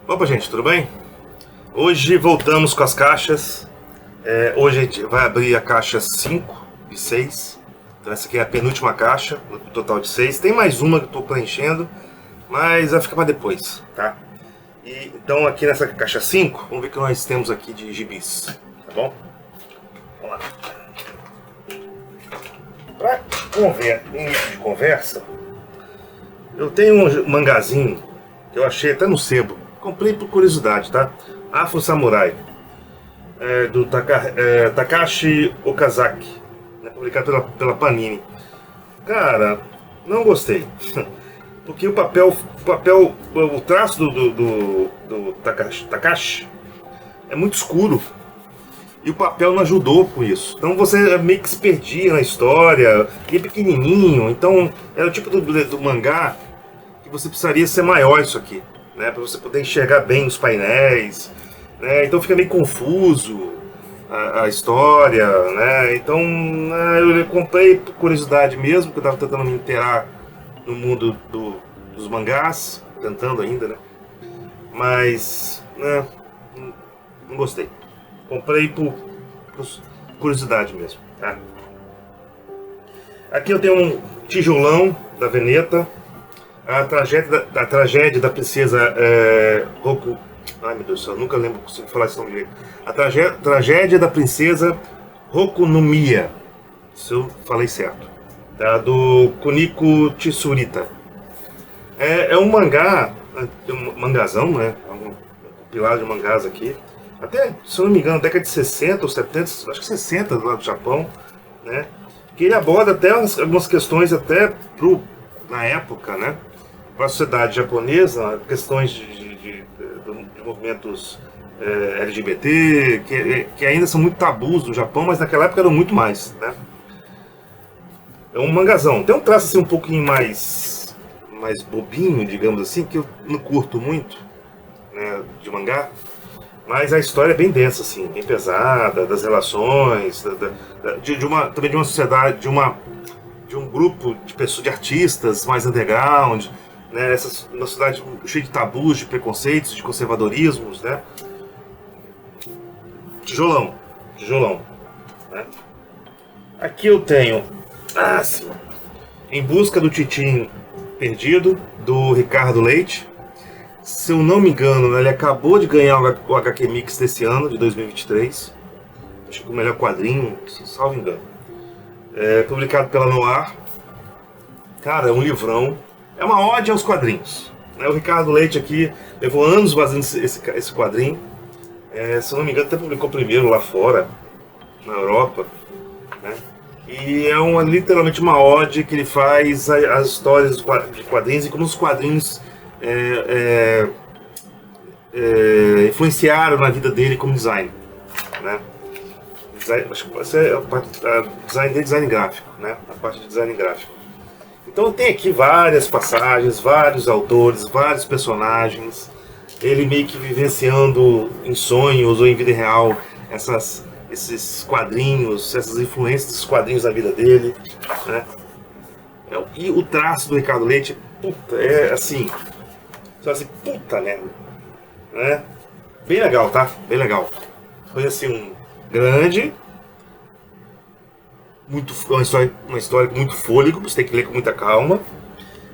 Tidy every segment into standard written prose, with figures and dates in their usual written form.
Opa, gente, tudo bem? Hoje voltamos com as caixas. Hoje a gente vai abrir a caixa 5 de 6. Então essa aqui é a penúltima caixa, no total de 6. Tem mais uma que eu estou preenchendo, mas vai ficar para depois, tá? Então aqui nessa caixa 5, vamos ver o que nós temos aqui de gibis, tá bom? Vamos lá. Para início de conversa, eu tenho um mangazinho que eu achei até no sebo. Comprei por curiosidade, tá? Afro Samurai, do Takashi Okazaki, né? Publicado pela Panini. Cara, não gostei. Porque o traço do Takashi é muito escuro. E o papel não ajudou com isso. Então você meio que se perdia na história, e é pequenininho. Então era o tipo do mangá que você precisaria ser maior isso aqui, né, para você poder enxergar bem os painéis, né, então fica meio confuso a história, né, então eu comprei por curiosidade mesmo, porque eu estava tentando me inteirar no mundo dos mangás, tentando ainda, né, mas não gostei, comprei por curiosidade mesmo, tá? Aqui eu tenho um tijolão da Veneta, a tragédia da princesa Roku. Ai meu Deus do céu, eu nunca lembro, consigo falar esse nome direito. A tragédia da princesa Roku no Miya, se eu falei certo, tá? Do Kuniko Tsurita. É um mangá, um mangazão, né? Um compilado de mangás aqui. Até, se eu não me engano, década de 60 ou 70, acho que 60 lá do Japão, né? Que ele aborda até algumas questões até na época, né? Para a sociedade japonesa, questões de movimentos LGBT, que ainda são muito tabus no Japão, mas naquela época eram muito mais, né? É um mangazão. Tem um traço assim um pouquinho mais bobinho, digamos assim, que eu não curto muito, né, de mangá, mas a história é bem densa, assim, bem pesada, das relações, também de uma sociedade, de um grupo de pessoas, de artistas mais underground, né, uma cidade cheia de tabus, de preconceitos, de conservadorismos, né? Tijolão, né? Aqui eu tenho sim, Em Busca do Titim Perdido, do Ricardo Leite. Se eu não me engano, ele acabou de ganhar o HQ Mix desse ano, de 2023. Acho que o melhor quadrinho, salvo engano. Publicado pela Noir. Cara, é um livrão. É uma ode aos quadrinhos, né? O Ricardo Leite aqui levou anos fazendo esse quadrinho. Se eu não me engano, até publicou primeiro lá fora, na Europa, né? E é literalmente uma ode que ele faz às histórias de quadrinhos e como os quadrinhos influenciaram na vida dele como design, né? Acho que pode ser design gráfico, né? A parte de design gráfico. Então tem aqui várias passagens, vários autores, vários personagens, ele meio que vivenciando em sonhos ou em vida real esses quadrinhos, essas influências dos quadrinhos na vida dele, né? E o traço do Ricardo Leite, puta, é assim, só assim, puta merda, né? Bem legal, tá? Bem legal. Foi assim um grande, uma história com muito fôlego, você tem que ler com muita calma,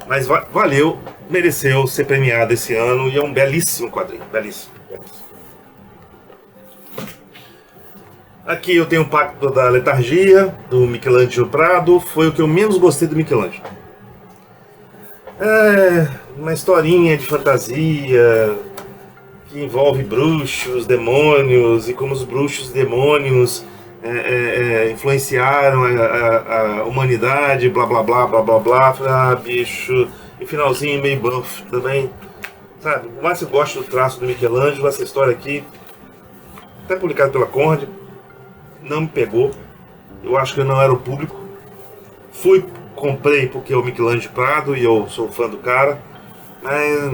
mas valeu, mereceu ser premiado esse ano e é um belíssimo quadrinho, belíssimo. Aqui eu tenho o Pacto da Letargia, do Michelangelo Prado, foi o que eu menos gostei do Michelangelo. É uma historinha de fantasia que envolve bruxos, demônios e como os bruxos e demônios influenciaram a humanidade, blá blá blá blá blá blá. Ah, bicho, e finalzinho meio buff também, sabe? Por mais que eu goste do traço do Michelangelo, essa história aqui, até publicada pela Conde, não me pegou, Eu acho que eu não era o público. Fui, comprei porque é o Michelangelo Prado e eu sou fã do cara. Mas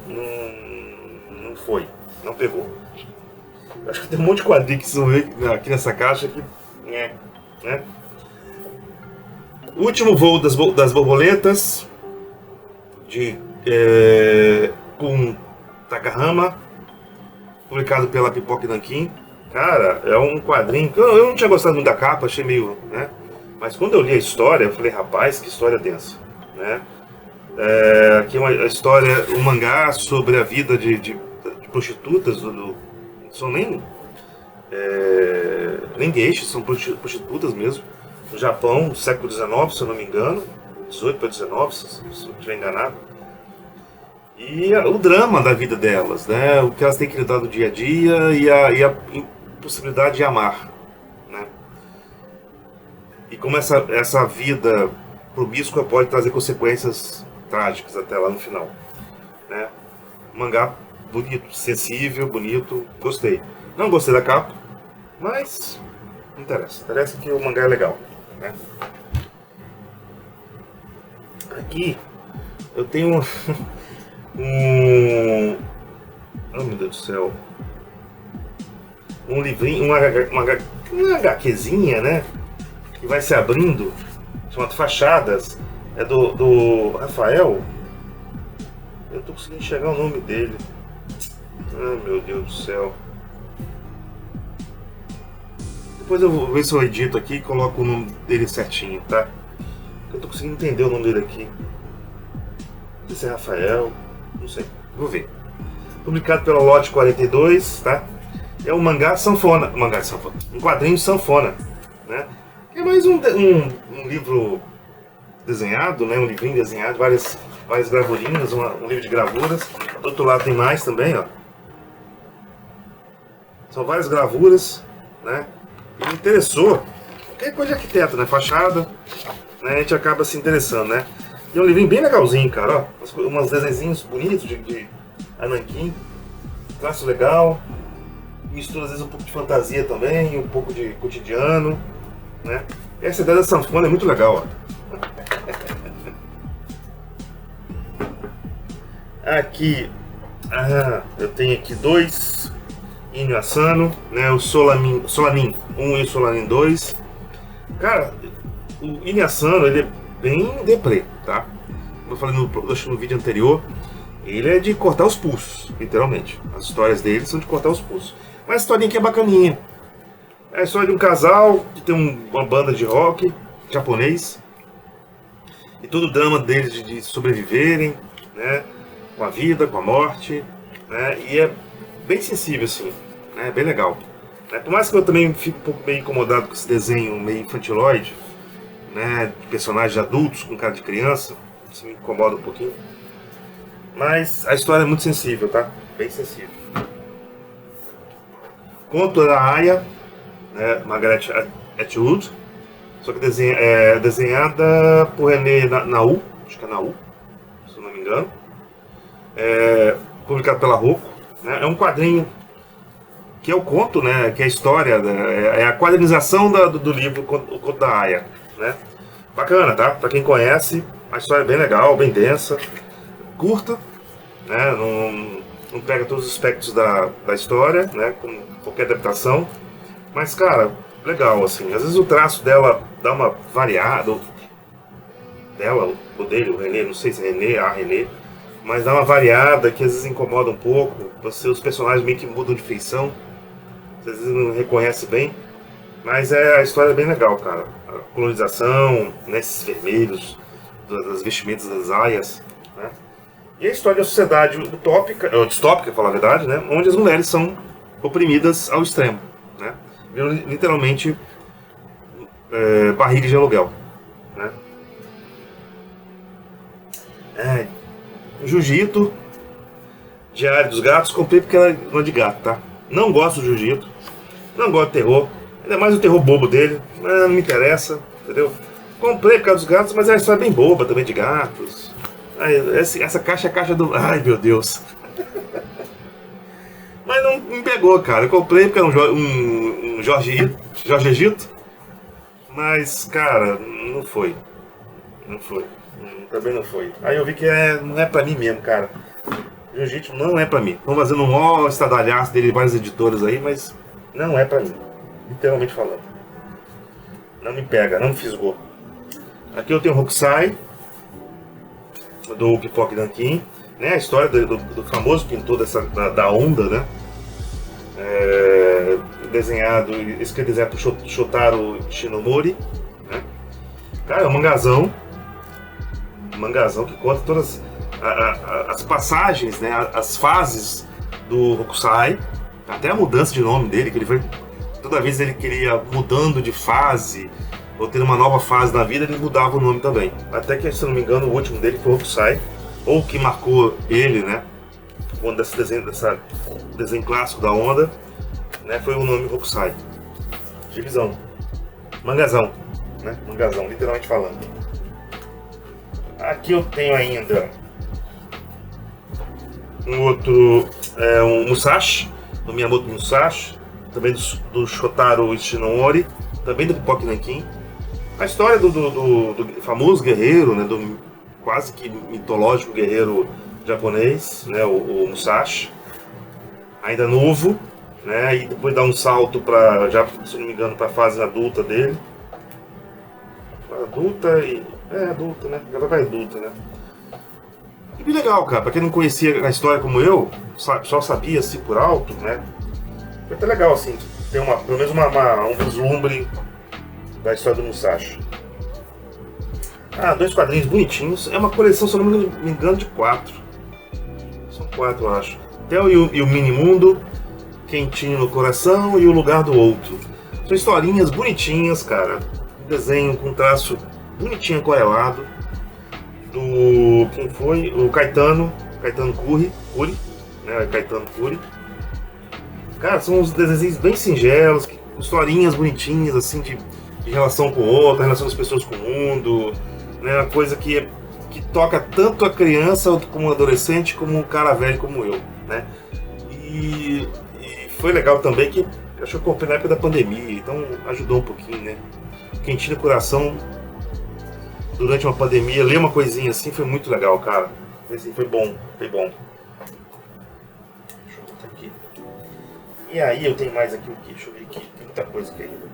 não foi. Não pegou. Acho que tem um monte de quadrinhos que vocês vão ver aqui nessa caixa que. Né? O último voo das borboletas de com Takahama, publicado pela Pipoca Nankin. Cara, é um quadrinho que eu não tinha gostado muito da capa, achei meio, né? Mas quando eu li a história, eu falei, rapaz, que história densa, né? Aqui é uma história, um mangá sobre a vida de prostitutas, não são nem gueixas, são prostitutas mesmo, no Japão, no século XIX, se eu não me engano, 18 para 19, se eu não estiver enganado. E o drama da vida delas, né? O que elas têm que lidar no dia a dia e a impossibilidade de amar, né? E como essa vida promíscua pode trazer consequências trágicas até lá no final, né? Mangá bonito, sensível, bonito, gostei. Não gostei da capa, mas não interessa. Interessa que o mangá é legal, né? Aqui eu tenho oh meu Deus do céu, um livrinho, uma HQzinha, né? Que vai se abrindo, chamado Fachadas, é do Rafael. Eu tô conseguindo enxergar o nome dele. Ah, meu Deus do céu. Depois eu vou ver se eu edito aqui e coloco o nome dele certinho, tá? Eu tô conseguindo entender o nome dele aqui. Não sei se é Rafael, não sei, vou ver. Publicado pela Lote 42, tá? É um mangá sanfona, um quadrinho sanfona, né? É mais um livro desenhado, né? Um livrinho desenhado, várias gravurinhas, um livro de gravuras. Do outro lado tem mais também, ó. São várias gravuras, né? E me interessou, qualquer coisa de arquiteto, né? Fachada, né? A gente acaba se interessando, né? E é um livrinho bem legalzinho, cara, ó. Umas desenhinhos bonitos de Nankin, traço legal, mistura às vezes um pouco de fantasia também, um pouco de cotidiano, né? E essa ideia da sanfona é muito legal, ó. Aqui, eu tenho aqui dois Inyo Asano, né? O Solanin 1 e o Solanin 2. Cara, o Inyo Asano, ele é bem deprê, tá? Como eu falei no vídeo anterior, ele é de cortar os pulsos, literalmente. As histórias dele são de cortar os pulsos. Mas a historinha aqui é bacaninha. É a história de um casal que tem uma banda de rock japonês. E todo o drama deles de sobreviverem, né? Com a vida, com a morte, né? E é bem sensível, assim, né? Bem legal. Né? Por mais que eu também fique um pouco meio incomodado com esse desenho meio infantiloide, né? De personagens adultos com cara de criança, isso me incomoda um pouquinho. Mas a história é muito sensível, tá? Bem sensível. Conto da Aya, né? Margaret Atwood, só que desenhada por René Nau, acho que é Nau, se eu não me engano. Publicado pela Rocco, né? É um quadrinho que é o conto, né? Que é a história, é a quadrinização do livro O Conto da Aya, né? Bacana, tá? Pra quem conhece, a história é bem legal, bem densa, curta, né? Não pega todos os aspectos da história, né? Como qualquer adaptação, mas cara, legal, assim. Às vezes o traço dela dá uma variada, o dele, o René, não sei se é René, a René, mas dá uma variada que às vezes incomoda um pouco. Os personagens meio que mudam de feição, às vezes não reconhece bem, mas a história é bem legal, cara. A colonização, né, esses vermelhos, das vestimentas das aias, né? E a história da sociedade utópica, ou distópica, pra falar a verdade, né? Onde as mulheres são oprimidas ao extremo, né? Literalmente barriga de aluguel, né? Jiu-Jitsu, Diário dos Gatos, comprei porque ela não é de gato, tá? Não gosto do Jiu-Jitsu, não gosto de terror, ainda mais o terror bobo dele, não me interessa, entendeu? Comprei por causa dos gatos, mas é uma história bem boba também de gatos. Essa caixa é a caixa do... Ai, meu Deus. Mas não me pegou, cara. Eu comprei porque era um Jorge Egito, Mas, cara, não foi. Não foi. Também não foi. Aí eu vi que não é pra mim mesmo, cara. Jiu-jitsu não é pra mim. Estão fazendo um maior estadalhaço dele, vários editores aí, mas não é pra mim. Literalmente falando. Não me pega, não me fisgou. Aqui eu tenho o Hokusai, do Pipoque Nankin, né? A história do famoso pintor da onda, né? Desenhado, escrito desenhado por Shotaro Shinomori, né? Cara, é um mangazão que conta todas as passagens, né? As fases do Hokusai, até a mudança de nome dele, que ele foi, toda vez ele queria mudando de fase, ou tendo uma nova fase na vida, ele mudava o nome também. Até que, se não me engano, o último dele foi o Hokusai, ou que marcou ele, né? Quando desse desenho clássico da onda, né? Foi o nome Hokusai. Divisão. Mangazão, né? Mangazão, literalmente falando. Aqui eu tenho ainda um outro, um Musashi, do Miyamoto Musashi, também do Shotaro Shinomori, também do Pipoque Nankin. A história do famoso guerreiro, né, do quase que mitológico guerreiro japonês, né, o Musashi, ainda novo, né, e depois dá um salto para, já se não me engano, para a fase adulta dele. Adulta, né? Ela vai adulta, né? E bem legal, cara. Pra quem não conhecia a história como eu, só sabia assim por alto, né? Foi até legal, assim, ter pelo menos um vislumbre da história do Musashi. Dois quadrinhos bonitinhos. É uma coleção, se eu não me engano, de 4. São 4, eu acho. Theo e o Mini Mundo, Quentinho no Coração e O Lugar do Outro. São historinhas bonitinhas, cara. Desenho com traço bonitinho aquarelado. Quem foi? O Caetano Curi, né? Caetano Curi. Cara, são uns desenhos bem singelos, historinhas bonitinhas, assim, de relação com o outro, relação das pessoas com o mundo, né? Uma coisa que toca tanto a criança como o adolescente, como um cara velho como eu, né? E foi legal também que eu acho que eu comprei na época da pandemia, então ajudou um pouquinho, né? Quentinho no coração, durante uma pandemia, ler uma coisinha assim foi muito legal, cara. Assim, foi bom. Deixa eu botar aqui. E aí eu tenho mais aqui o que? Deixa eu ver aqui, tem muita coisa aqui ainda.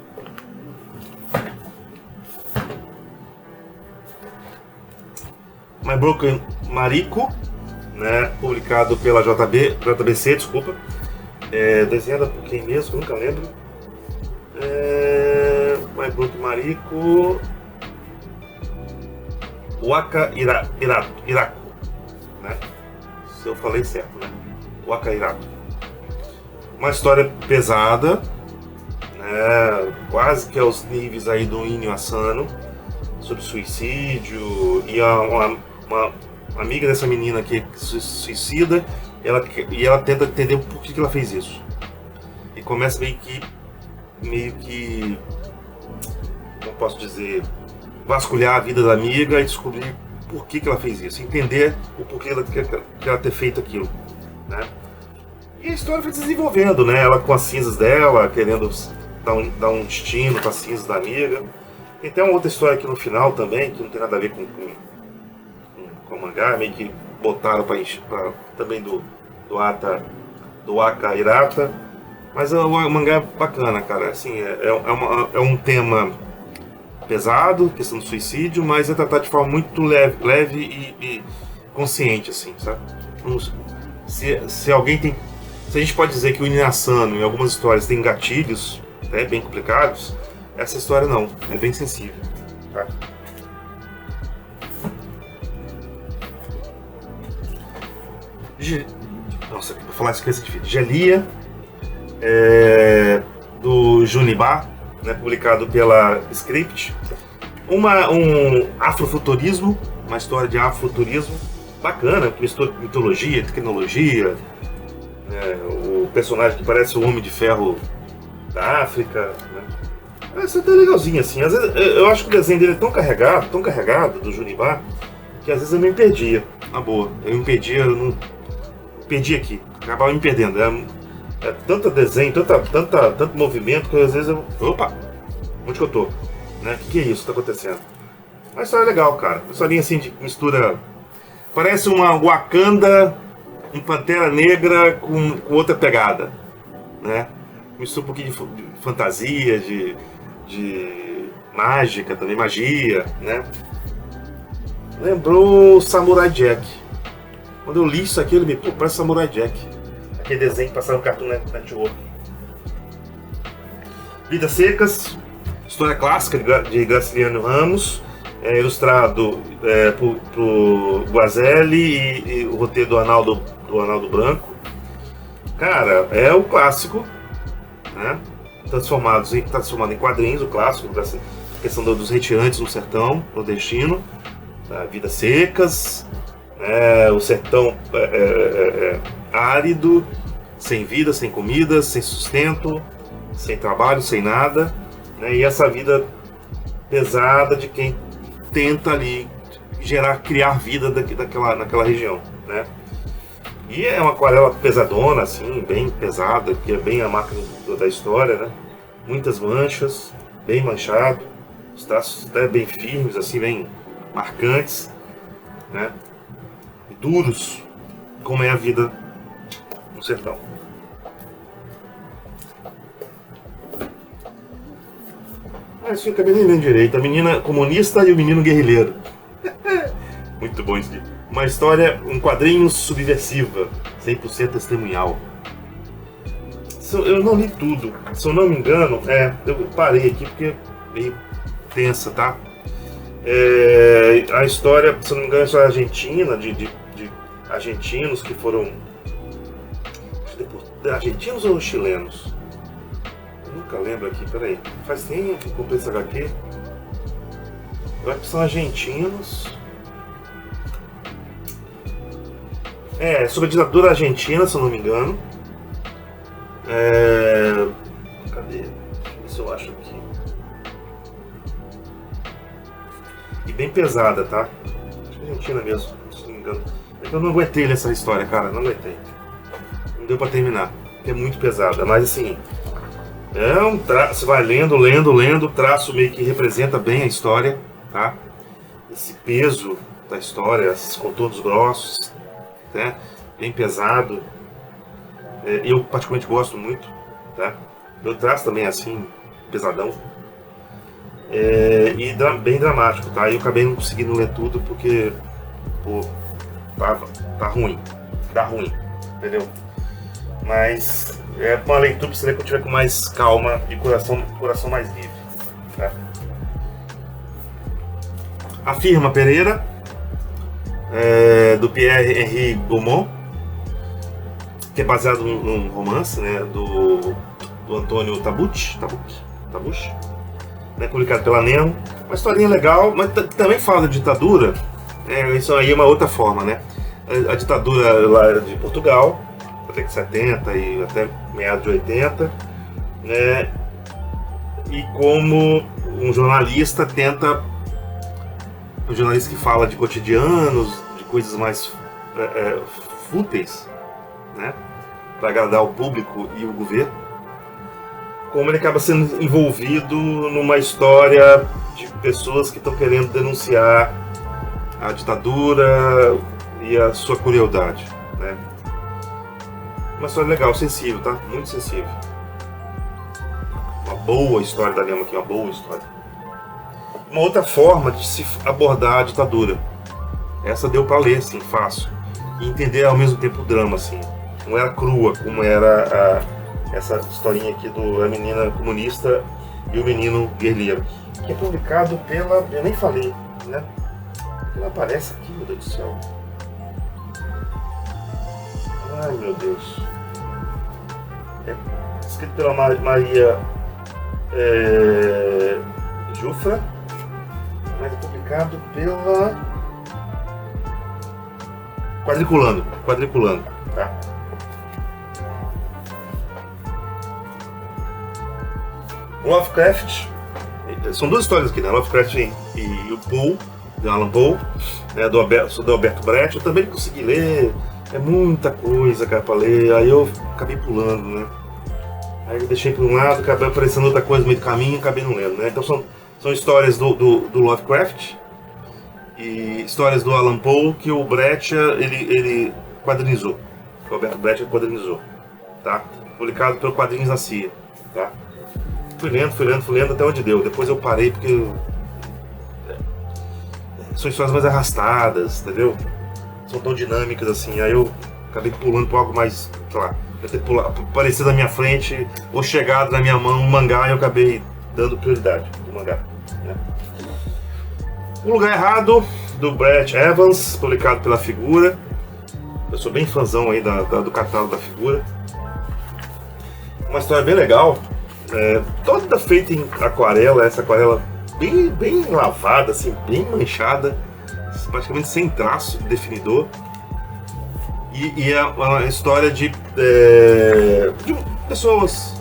My Broken Mariko, né? Publicado pela JBC, desculpa. Desenhada por quem mesmo? Eu nunca lembro. My Broken Mariko. Waka Iraku, né? Se eu falei certo, né? Waka Iraku. Uma história pesada, né? Quase que aos níveis aí do Inyo Asano, sobre suicídio, e uma amiga dessa menina que se suicida, e ela tenta entender por que ela fez isso. E começa meio que, como posso dizer, vasculhar a vida da amiga e descobrir por que ela fez isso, entender o porquê que ela ter feito aquilo, né? E a história foi desenvolvendo, né? Ela com as cinzas dela, querendo dar um destino para as cinzas da amiga. E tem uma outra história aqui no final também, que não tem nada a ver com o mangá, meio que botaram para também do Aka Hirata. Mas o mangá é bacana, cara. Assim, é um tema pesado, questão do suicídio, mas é tratado de forma muito leve e consciente, assim, sabe? Se alguém tem... Se a gente pode dizer que o Inyo Asano, em algumas histórias, tem gatilhos, né, bem complicados, essa história não, é bem sensível, tá? Nossa, pra falar isso que é difícil. Gelia, do Juniba, né, publicado pela Script. Um afrofuturismo, uma história de afrofuturismo bacana, mistura mitologia, tecnologia, o personagem que parece o Homem de Ferro da África, né? Isso é até legalzinho assim. Às vezes, eu acho que o desenho dele é tão carregado do Juniba, que às vezes eu me perdia, na boa. Eu perdi aqui, acabava me perdendo. Tanto desenho, tanto movimento, que às vezes opa, onde que eu tô? né? O que é isso que tá acontecendo? Uma história legal, cara. Uma historinha assim de mistura. Parece uma Wakanda, um Pantera Negra com outra pegada, né? Mistura um pouquinho de fantasia, de mágica também, magia, né? Lembrou Samurai Jack. Quando eu li isso aqui, ele me pô, parece Samurai Jack. Aquele desenho que passava no Cartoon Network. Vidas Secas, história clássica de Graciliano Ramos, ilustrado por Guazelli e o roteiro do Arnaldo Branco. Cara, é o clássico, né? Transformado em quadrinhos, o clássico, dessa questão dos retirantes no sertão nordestino, tá? Vidas Secas, o sertão árido, sem vida, sem comida, sem sustento, sem trabalho, sem nada, né? E essa vida pesada de quem tenta ali criar vida naquela região, né? E é uma aquarela pesadona, assim, bem pesada, que é bem a marca da história, né? Muitas manchas, bem manchado, os traços até bem firmes, assim, bem marcantes, né? E duros, como é a vida no sertão. Isso eu acabei nem lendo direito. A menina comunista e o menino guerrilheiro. Muito bom isso aqui. Uma história, um quadrinho subversiva, 100% testemunhal. Eu não li tudo. Se eu não me engano, eu parei aqui porque é meio tensa, tá? A história, se eu não me engano, é argentina, de argentinos que foram... Argentinos ou chilenos? Eu nunca lembro aqui, peraí. Faz tempo que eu comprei esse HQ. Eu acho que são argentinos. Sobre a ditadura argentina, se eu não me engano. Cadê? Deixa eu ver se eu acho aqui. E bem pesada, tá? Acho que é argentina mesmo, se não me engano. Eu não aguentei ler essa história, cara. Não aguentei. Não deu pra terminar. Porque é muito pesada. Mas assim... você vai lendo, o traço meio que representa bem a história, tá? Esse peso da história, esses contornos grossos, né? Bem pesado. Eu particularmente gosto muito, tá? Meu traço também é assim, pesadão. E bem dramático, tá? Eu acabei não conseguindo ler tudo porque, pô, tá ruim. Tá ruim, entendeu? Mas é uma leitura pra você ler quando tiver com mais calma e coração mais livre, tá? A Firma Pereira, do Pierre-Henri Gaumont, que é baseado num romance, né, do Antônio Tabucchi, né, publicado pela Nemo. Uma historinha legal, mas também fala de ditadura. Isso aí é uma outra forma, né? A ditadura lá de Portugal, até que 70 e até meados de 80, né? E como um jornalista que fala de cotidianos, de coisas mais fúteis, né? Para agradar o público e o governo, como ele acaba sendo envolvido numa história de pessoas que estão querendo denunciar a ditadura e a sua crueldade, né? Uma história legal, sensível, tá? Muito sensível. Uma boa história da Lema aqui, uma boa história. Uma outra forma de se abordar a ditadura. Essa deu pra ler, assim, fácil. E entender ao mesmo tempo o drama, assim. Não era crua, como era essa historinha aqui da menina comunista e o menino guerrilheiro. Que é publicado pela... eu nem falei, né? Ele aparece aqui, meu Deus do céu. Ai, meu Deus. Escrito pela Maria Jufra, mas é publicado pela Quadriculando, tá? Lovecraft, são duas histórias aqui, né? Lovecraft e o Poe, de Alan Poe, né? do Alberto Brecht. Eu também consegui ler. É muita coisa, cara, pra ler, aí eu acabei pulando, né? Aí eu deixei por um lado, acabei aparecendo outra coisa no meio do caminho, acabei não lendo, né? Então são histórias do Lovecraft e histórias do Allan Poe que o Brecht ele quadrinizou. O Roberto Brecht quadrinizou, tá? Publicado pelo Quadrinhos da CIA, tá? Fui lendo até onde deu. Depois eu parei porque são histórias mais arrastadas, entendeu? São tão dinâmicas assim. Aí eu acabei pulando para algo mais, sei lá, deve ter aparecido na minha frente ou chegado na minha mão um mangá e eu acabei dando prioridade do mangá, né? O Lugar Errado, do Brett Evans, publicado pela Figura. Eu sou bem fãzão aí do catálogo da Figura. Uma história bem legal, toda feita em aquarela, essa aquarela bem lavada, assim, bem manchada, praticamente sem traço definidor. E é uma história de pessoas,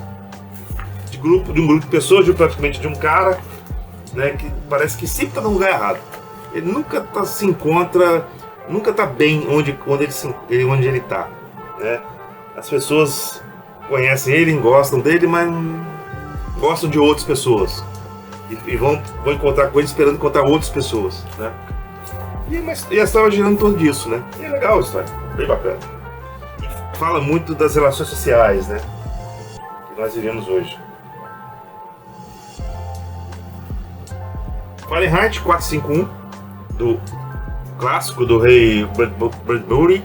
de um grupo de pessoas, praticamente de um cara, né, que parece que sempre está no lugar errado. Ele nunca se encontra, nunca está bem onde ele está, né? As pessoas conhecem ele, gostam dele, mas não gostam de outras pessoas e vão encontrar com ele esperando encontrar outras pessoas, né? E a história girando em torno disso, né? E é legal a história, bem bacana. E fala muito das relações sociais, né, que nós vivemos hoje. Fahrenheit 451, do clássico do rei Bradbury,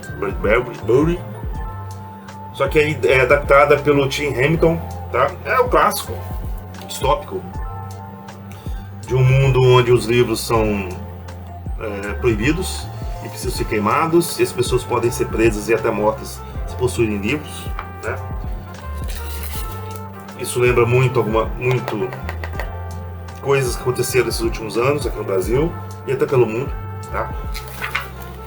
só que aí é adaptada pelo Tim Hamilton, tá? É o clássico distópico de um mundo onde os livros são proibidos e precisam ser queimados, e as pessoas podem ser presas e até mortas se possuírem livros, né? Isso lembra muito coisas que aconteceram nesses últimos anos aqui no Brasil e até pelo mundo, tá?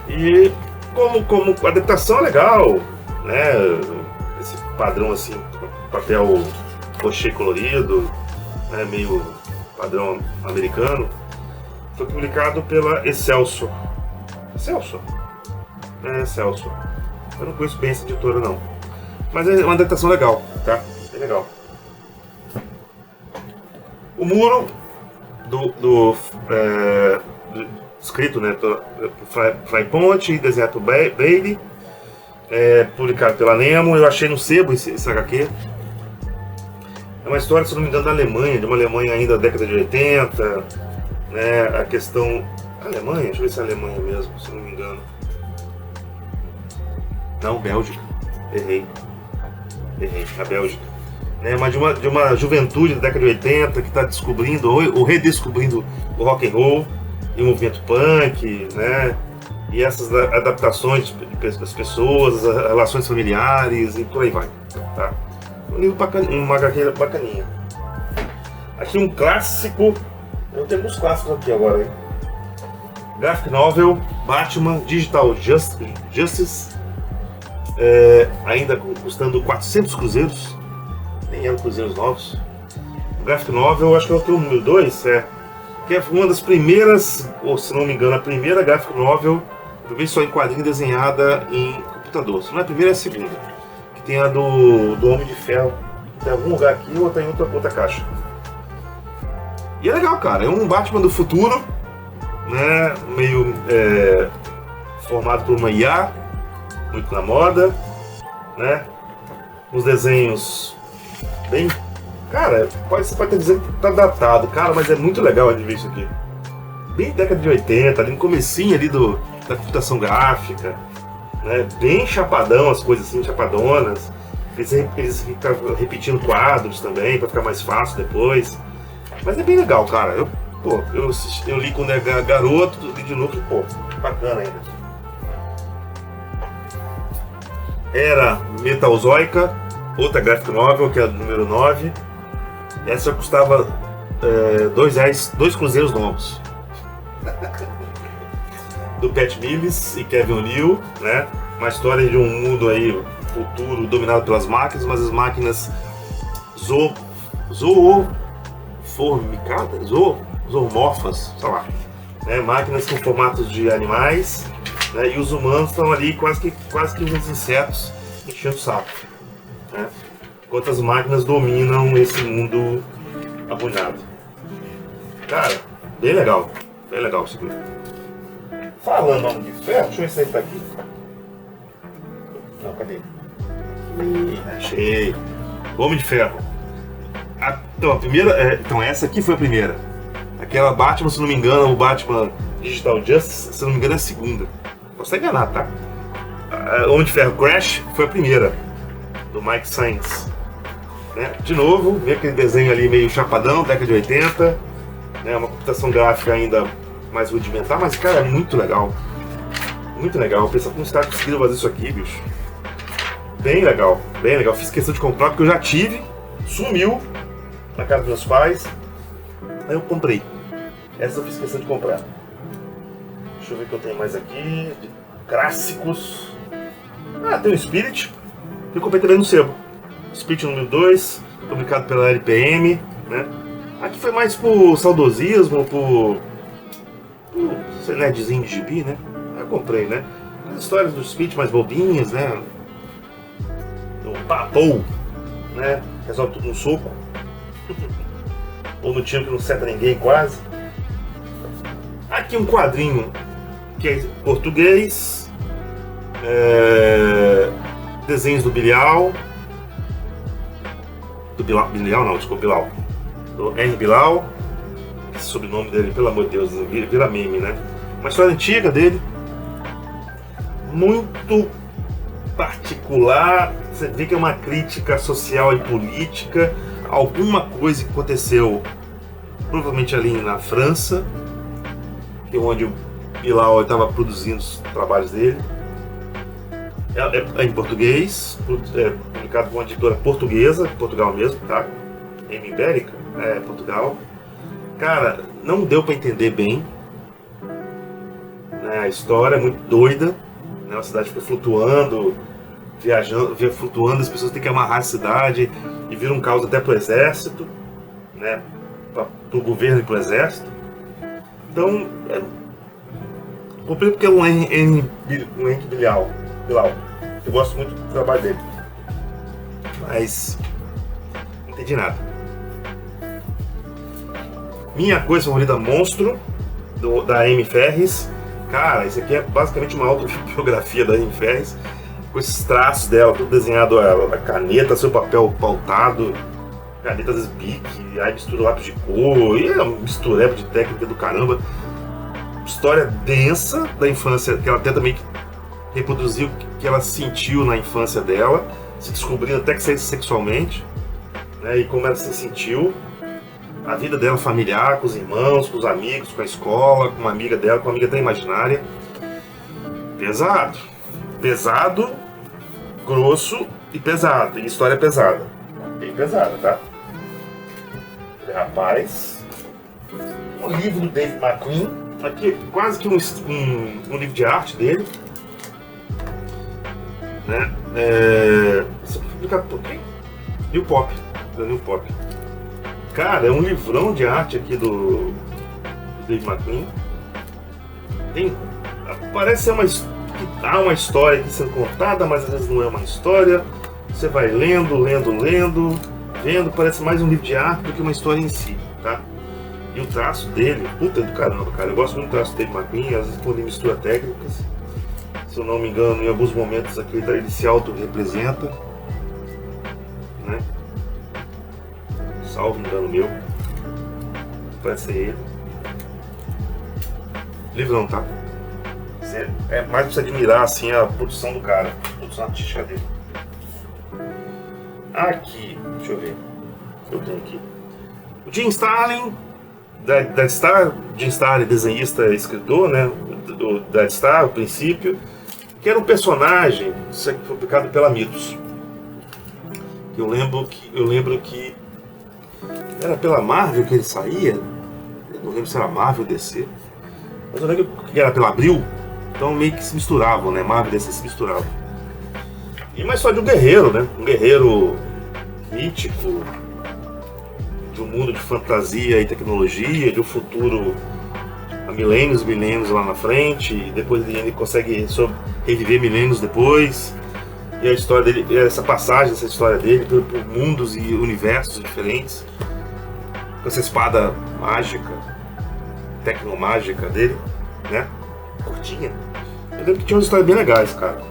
E como adaptação é legal, né? Esse padrão assim, papel pochê colorido, né? Meio padrão americano. Foi publicado pela Excelsior. Excelsior? É Excelsior. Eu não conheço bem essa editora não, mas é uma adaptação legal, tá? É legal. O Muro escrito, né, Fly Ponte, desenhado por Bailey, publicado pela Nemo. Eu achei no sebo esse HQ. É uma história, se não me engano, da Alemanha, de uma Alemanha ainda da década de 80, né, a questão... Alemanha? Deixa eu ver se é Alemanha mesmo, se não me engano. Não, Bélgica. Errei, a Bélgica. Mas de uma juventude da década de 80 que está descobrindo ou redescobrindo o rock and roll e o movimento punk, né? E essas adaptações das pessoas, as relações familiares e por aí vai, tá? Um livro bacana, uma HQ bacaninha. Aqui um clássico, eu tenho alguns clássicos aqui agora, hein? Graphic Novel, Batman Digital Justice, ainda custando 400 cruzeiros. Nem eram cruzeiros novos. O Graphic Novel, acho que eu tenho o número 2, que é uma das primeiras, ou se não me engano, a primeira Graphic Novel, eu vi só em quadrinho desenhada em computador. Se não é a primeira, é a segunda. Que tem a do Homem de Ferro. Tem algum lugar aqui ou tem outra caixa. E é legal, cara. É um Batman do futuro, né? Meio formado por uma IA, muito na moda, né? Os desenhos bem... Cara, você pode até dizer que tá datado, cara, mas é muito legal de ver isso aqui. Bem década de 80, ali no comecinho ali da computação gráfica, né? Bem chapadão, as coisas assim, chapadonas. Eles ficam repetindo quadros também, pra ficar mais fácil depois. Mas é bem legal, cara. Eu li quando era garoto, li de novo e, bacana ainda. Era Metalzoica, outra graphic novel, que é a número 9. Essa custava R$2, 2 cruzeiros novos. Do Pat Mills e Kevin O'Neill, né? Uma história de um mundo aí futuro dominado pelas máquinas, mas as máquinas zoomorfas, sei lá, né? Máquinas com formatos de animais, né? E os humanos estão ali quase que uns insetos enchendo o saco, né? enquanto as máquinas dominam esse mundo arruinado. Cara, bem legal isso aqui. Falando Homem de Ferro, deixa eu ver se ele tá aqui. Não, cadê? Achei. Homem de Ferro. Então, a primeira. Então, essa aqui foi a primeira. Aquela Batman, se não me engano, o Batman Digital Justice, se não me engano, é a segunda. Posso estar enganado, tá? Homem de Ferro Crash foi a primeira, do Mike Sainz. Né? De novo, vê aquele desenho ali meio chapadão, década de 80. Né? Uma computação gráfica ainda mais rudimentar, mas, cara, é muito legal. Muito legal. Pensar como os caras conseguiram fazer isso aqui, bicho. Bem legal, bem legal. Fiz questão de comprar porque eu já tive, sumiu na casa dos meus pais. Aí eu comprei. Essa eu fiz questão de comprar. Deixa eu ver o que eu tenho mais aqui. De clássicos. Tem o Spirit, que eu comprei também no sebo. Spirit número 2, publicado pela LPM. Né? Aqui foi mais por saudosismo, por nerdzinho de gibi, né? Aí eu comprei, né? As histórias do Spirit mais bobinhas, né? O Papou, né? Resolve tudo no soco. Ou no tiro que não acerta ninguém quase. Aqui um quadrinho que é português. Desenhos do Bilal. Bilal não, desculpa, Bilal. Do R. Bilal. Esse sobrenome dele, pelo amor de Deus, vira meme, né? Uma história antiga dele. Muito particular. Você vê que é uma crítica social e política. Alguma coisa que aconteceu provavelmente ali na França, que é onde o Bilal estava produzindo os trabalhos dele. É em português, publicado por uma editora portuguesa, de Portugal mesmo, tá? Ibérica, Portugal. Cara, não deu para entender bem, né? A história é muito doida, né? A cidade fica flutuando, flutuando, as pessoas têm que amarrar a cidade e vira um caos até pro exército, né? Pro governo e pro exército. Então, comprei porque é um Henry Bilal. Eu gosto muito do trabalho dele, mas não entendi nada. Minha coisa favorita, Monstro, da Amy Ferris. Cara, isso aqui é basicamente uma autobiografia da Amy Ferris, com esses traços dela, tudo desenhado a caneta, seu papel pautado, canetas Bic, aí mistura lápis de cor, e é um mistureba de técnica do caramba. História densa da infância, que ela tenta meio que reproduzir o que ela sentiu na infância dela, se descobrindo até que sexualmente, né, e como ela se sentiu, a vida dela familiar, com os irmãos, com os amigos, com a escola, com uma amiga dela, com uma amiga até imaginária. Pesado, grosso e pesado, e história pesada, bem pesada, tá? Rapaz, um livro do Dave McQueen, aqui quase que um livro de arte dele, né? Isso foi publicado por quem? New Pop. Cara, é um livrão de arte aqui do Dave McQueen. Parece ser há uma história aqui sendo contada, mas às vezes não é uma história. Você vai lendo, vendo, parece mais um livro de arte do que uma história em si, tá? E o traço dele, puta do caramba, cara. Eu gosto muito do traço do Dave McQueen, às vezes quando ele mistura técnicas. Se eu não me engano, em alguns momentos aqui ele se auto-representa, né? Salvo engano meu, parece ser ele. Livrão, tá? É mais pra você admirar assim a produção do cara, a produção artística dele. Aqui, deixa eu ver. Eu tenho aqui o Jim Starlin, Dead Star. Jim Starlin, desenhista e escritor, né? Do Dead Star, o princípio, que era um personagem, isso aqui foi publicado pela Mitos. Eu lembro que era pela Marvel que ele saía. Eu não lembro se era Marvel ou DC, mas eu lembro que era pela Abril. Então meio que se misturavam, né? Marvel e DC se misturavam. E mais só de um guerreiro, né? Um guerreiro mítico, de um mundo de fantasia e tecnologia, de um futuro há milênios lá na frente, e depois ele consegue reviver milênios depois. E a história dele, essa passagem, essa história dele por mundos e universos diferentes, com essa espada mágica, tecnomágica dele, né? Curtinha. Eu lembro que tinha umas histórias bem legais, cara.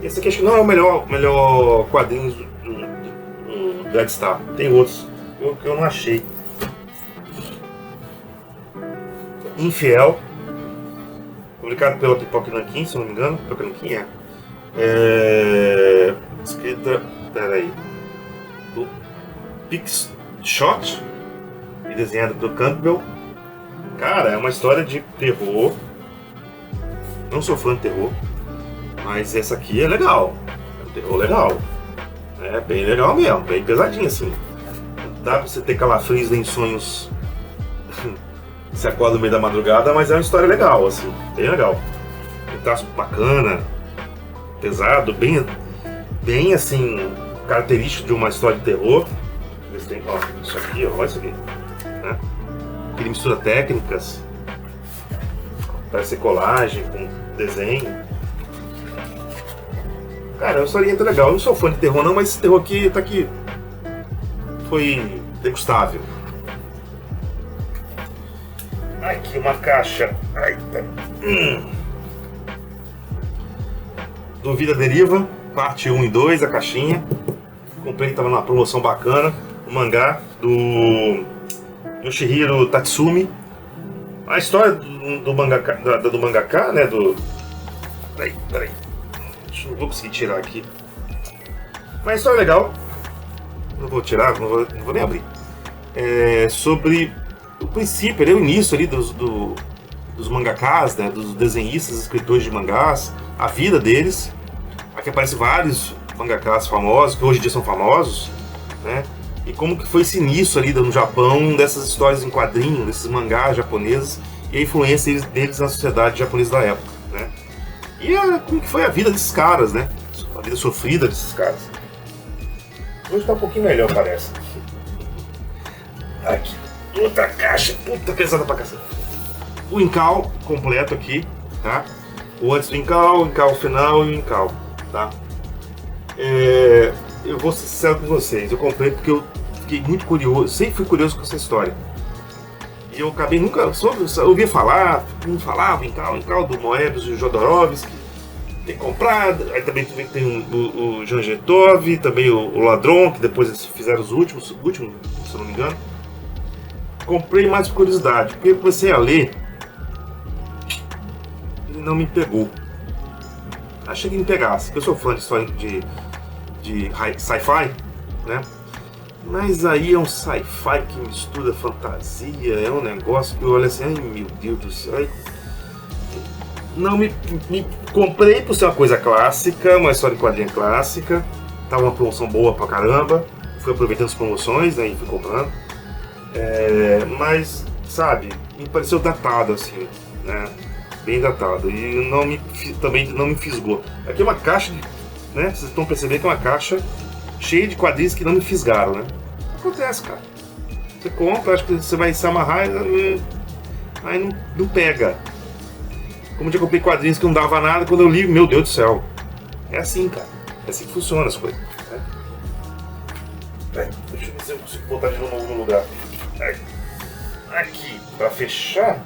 Esse aqui acho que não é o melhor quadrinho do Dead Star. Tem outros que eu não achei. Infiel, publicado pela Pipoca Nanquim, se não me engano. Pipoca Nanquim escrita, peraí, do Pixshot e desenhado pelo Campbell. Cara, é uma história de terror. Não sou fã de terror, mas essa aqui é legal. É um terror legal. É bem legal mesmo, bem pesadinho assim. Dá pra você ter calafrios nem sonhos. Você acorda no meio da madrugada, mas é uma história legal, assim, bem legal. Um traço bacana, pesado, bem assim, característico de uma história de terror. Tem, ó, isso aqui, ó, olha isso aqui, né? Ele mistura técnicas, parece ser colagem com desenho. Cara, é uma historinha muito legal. Eu não sou fã de terror não, mas esse terror aqui tá aqui. Foi degustável. Aqui uma caixa. Ai, tá. Do Vida Deriva, parte 1 e 2, a caixinha. Comprei, tava numa promoção bacana. O mangá do Yoshihiro Tatsumi. A história do mangaka, né? Peraí. Não vou conseguir tirar aqui. Mas a história é legal. Não vou tirar, não vou nem abrir. É sobre o princípio, o início ali dos mangakas, né, dos desenhistas, escritores de mangás, a vida deles. Aqui aparecem vários mangakas famosos, que hoje em dia são famosos, né? E como que foi esse início ali no Japão, dessas histórias em quadrinho, desses mangás japoneses, e a influência deles na sociedade japonesa da época, né? E como que foi a vida desses caras, né? A vida sofrida desses caras. Hoje tá um pouquinho melhor, parece. Aqui, outra caixa, puta pesada pra cacete. O Incal completo aqui, tá? O antes do Incal, o Incal final e o Incal, tá? Eu vou ser sincero com vocês, eu comprei porque eu fiquei muito curioso, sempre fui curioso com essa história. E eu acabei nunca, ouvia falar, todo mundo falava Incal do Moebius e o Jodorowsky, tem comprado, aí também tem o Jangetov, também o Ladron, que depois eles fizeram os últimos, se eu não me engano. Comprei mais por curiosidade, porque eu comecei a ler e não me pegou. Achei que me pegasse, porque eu sou fã de história de sci-fi, né? Mas aí é um sci-fi que mistura fantasia, é um negócio que eu olho assim, ai meu Deus do céu. Não me comprei por ser uma coisa clássica, uma história de quadrinho clássica. Tava uma promoção boa pra caramba, fui aproveitando as promoções, aí fui comprando. Mas, sabe, me pareceu datado assim, né? Bem datado. E também não me fisgou. Aqui é uma caixa, né? Vocês estão percebendo que é uma caixa cheia de quadrinhos que não me fisgaram, né? Acontece, cara. Você compra, acho que você vai se amarrar e aí não pega. Como eu já comprei quadrinhos que não dava nada, quando eu li, meu Deus do céu. É assim, cara. É assim que funcionam as coisas. Né? Deixa eu ver se eu consigo botar de novo no lugar. Aqui, pra fechar.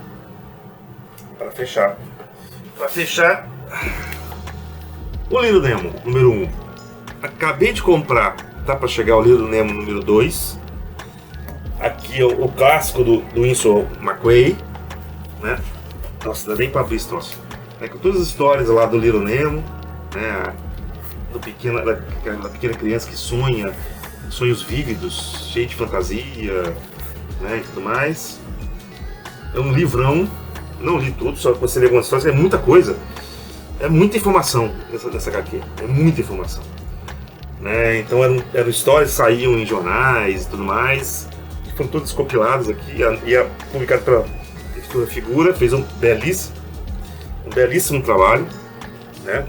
O Little Nemo, número 1. Acabei de comprar, tá pra chegar o Little Nemo número 2. Aqui é o clássico do Winsor McCay, né? Nossa, dá nem pra abrir esse troço. Com todas as histórias lá do Little Nemo, né? Da pequena criança que sonha, sonhos vívidos, cheio de fantasia, né? E tudo mais. É um livrão, não li tudo, só você ler algumas histórias, é muita coisa. É muita informação nessa HQ, é muita informação. Né? Então eram histórias que saíam em jornais e tudo mais, foram todas compiladas aqui e publicado pela Editora Figura, fez um belíssimo trabalho, né?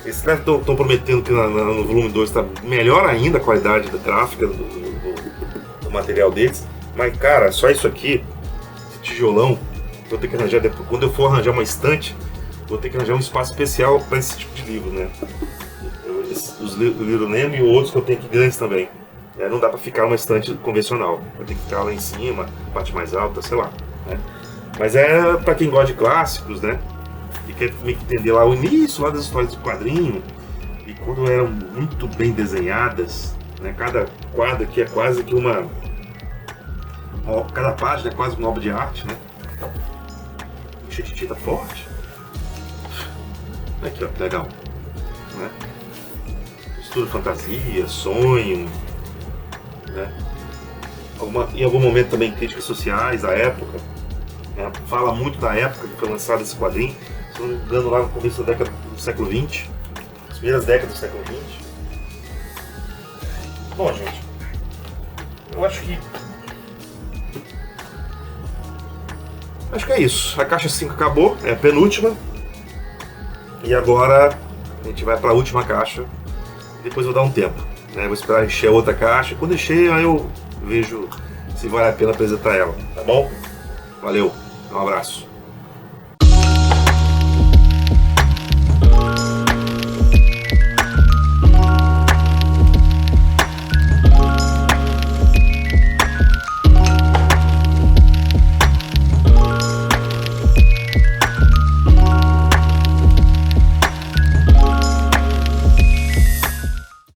Eles estão prometendo que no volume 2 está melhor ainda a qualidade da gráfica do material deles, mas cara, só isso aqui, esse tijolão, vou ter que arranjar depois, quando eu for arranjar uma estante, vou ter que arranjar um espaço especial para esse tipo de livro, né? esses, os Little Nemo e outros que eu tenho aqui grandes também. Não dá para ficar numa estante convencional. Eu tenho que ficar lá em cima, parte mais alta, sei lá. Né? Mas é para quem gosta de clássicos, né? E quer me entender lá o início lá das histórias do quadrinho. E quando eram muito bem desenhadas, né? Cada quadro aqui é quase que cada página é quase uma obra de arte, né? Cheio de tinta forte. Aqui, ó, legal. Né? Estudo fantasia, sonho, né? Em algum momento também críticas sociais da época, né? Fala muito da época que foi lançado esse quadrinho, se não me engano lá no começo da década do século XX, as primeiras décadas do século XX. Bom, gente, eu acho que é isso. A caixa 5 acabou, é a penúltima. E agora a gente vai para a última caixa. Depois eu vou dar um tempo, né? Vou esperar encher a outra caixa. Quando encher, aí eu vejo se vale a pena apresentar ela, tá bom? Valeu, um abraço.